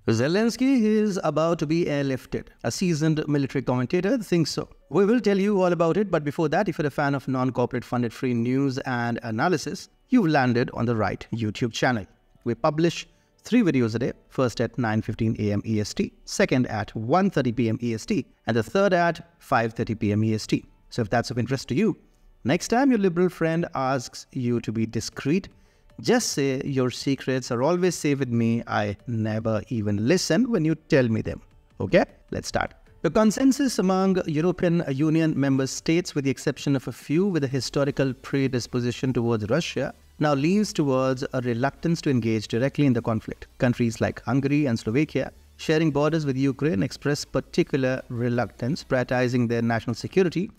Zelensky is about to be airlifted. A seasoned military commentator thinks so. We will tell you all about it, but before that, if you're a fan of non-corporate funded free news and analysis, you've landed on the right YouTube channel. We publish 3 videos a day, first at 9:15 a.m. EST, second at 1:30 p.m. EST, and the third at 5:30 p.m. EST. So if that's of interest to you, next time your liberal friend asks you to be discreet, just say your secrets are always safe with me. I never even listen when you tell me them. Okay, let's start. The consensus among European Union member states, with the exception of a few with a historical predisposition towards Russia, now leans towards a reluctance to engage directly in the conflict. Countries like Hungary and Slovakia, sharing borders with Ukraine, express particular reluctance, prioritizing their national security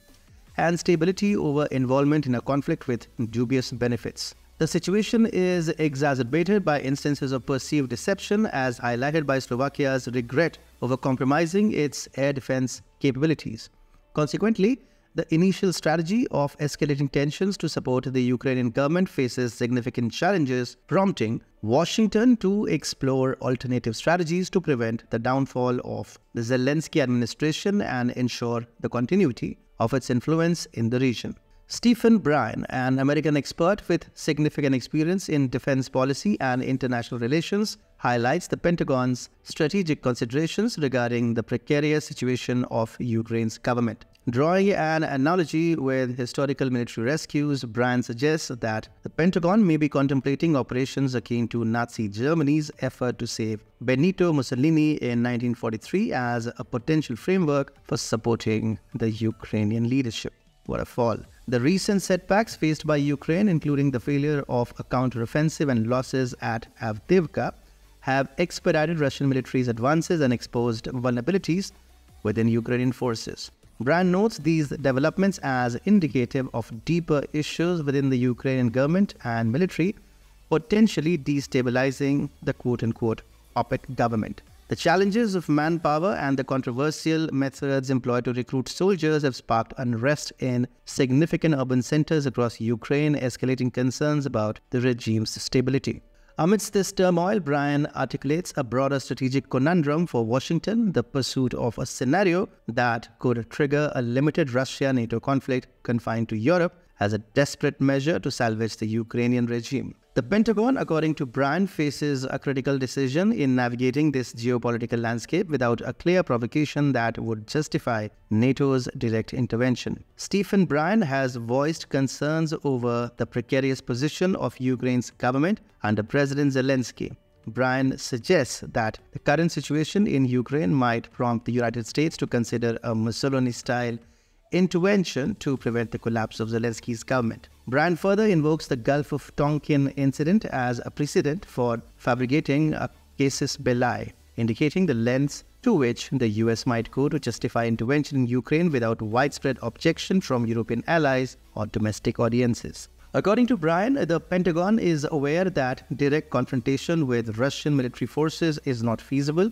and stability over involvement in a conflict with dubious benefits. The situation is exacerbated by instances of perceived deception, as highlighted by Slovakia's regret over compromising its air defense capabilities. Consequently, the initial strategy of escalating tensions to support the Ukrainian government faces significant challenges, prompting Washington to explore alternative strategies to prevent the downfall of the Zelensky administration and ensure the continuity of its influence in the region. Stephen Bryen, an American expert with significant experience in defense policy and international relations, highlights the Pentagon's strategic considerations regarding the precarious situation of Ukraine's government. Drawing an analogy with historical military rescues, Bryen suggests that the Pentagon may be contemplating operations akin to Nazi Germany's effort to save Benito Mussolini in 1943 as a potential framework for supporting the Ukrainian leadership. What a fall. The recent setbacks faced by Ukraine, including the failure of a counteroffensive and losses at Avdeyevka, have expedited Russian military's advances and exposed vulnerabilities within Ukrainian forces. Bryen notes these developments as indicative of deeper issues within the Ukrainian government and military, potentially destabilizing the quote-unquote puppet government. The challenges of manpower and the controversial methods employed to recruit soldiers have sparked unrest in significant urban centers across Ukraine, escalating concerns about the regime's stability. Amidst this turmoil, Bryen articulates a broader strategic conundrum for Washington: the pursuit of a scenario that could trigger a limited Russia-NATO conflict confined to Europe as a desperate measure to salvage the Ukrainian regime. The Pentagon, according to Bryen, faces a critical decision in navigating this geopolitical landscape without a clear provocation that would justify NATO's direct intervention. Stephen Bryen has voiced concerns over the precarious position of Ukraine's government under President Zelensky. Bryen suggests that the current situation in Ukraine might prompt the United States to consider a Mussolini-style intervention to prevent the collapse of Zelensky's government. Bryen further invokes the Gulf of Tonkin incident as a precedent for fabricating a casus belli, indicating the lengths to which the US might go to justify intervention in Ukraine without widespread objection from European allies or domestic audiences. According to Bryen, the Pentagon is aware that direct confrontation with Russian military forces is not feasible,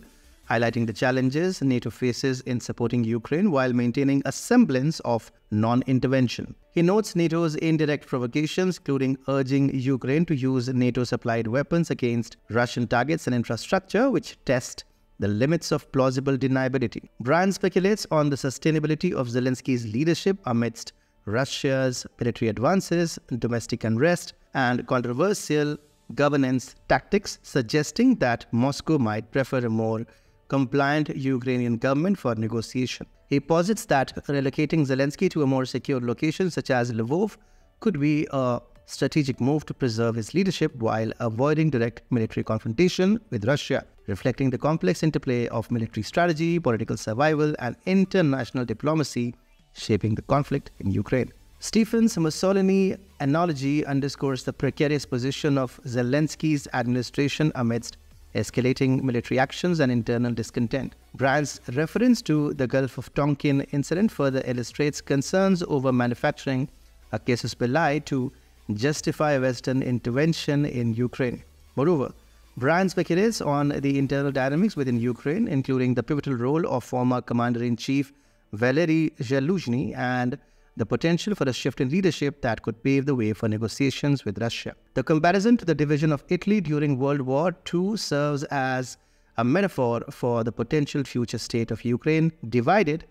highlighting the challenges NATO faces in supporting Ukraine while maintaining a semblance of non-intervention. He notes NATO's indirect provocations, including urging Ukraine to use NATO-supplied weapons against Russian targets and infrastructure, which test the limits of plausible deniability. Bryen speculates on the sustainability of Zelensky's leadership amidst Russia's military advances, domestic unrest, and controversial governance tactics, suggesting that Moscow might prefer a more compliant Ukrainian government for negotiation. He posits that relocating Zelensky to a more secure location such as Lvov could be a strategic move to preserve his leadership while avoiding direct military confrontation with Russia, reflecting the complex interplay of military strategy, political survival, and international diplomacy shaping the conflict in Ukraine. Stephen's Mussolini analogy underscores the precarious position of Zelensky's administration amidst escalating military actions and internal discontent. Bryen's reference to the Gulf of Tonkin incident further illustrates concerns over manufacturing a casus belli to justify Western intervention in Ukraine. Moreover, Bryen speculates on the internal dynamics within Ukraine, including the pivotal role of former Commander-in-Chief Valery Zaluzhny and the potential for a shift in leadership that could pave the way for negotiations with Russia. The comparison to the division of Italy during World War II serves as a metaphor for the potential future state of Ukraine, divided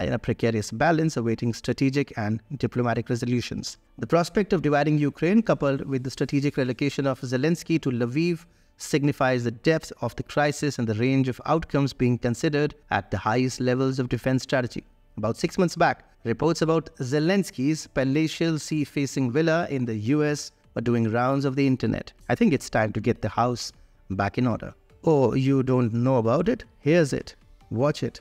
in a precarious balance awaiting strategic and diplomatic resolutions. The prospect of dividing Ukraine, coupled with the strategic relocation of Zelensky to Lviv, signifies the depth of the crisis and the range of outcomes being considered at the highest levels of defense strategy. About 6 months back, reports about Zelensky's palatial sea-facing villa in the US were doing rounds of the internet. I think it's time to get the house back in order. Oh, you don't know about it? Here's it. Watch it.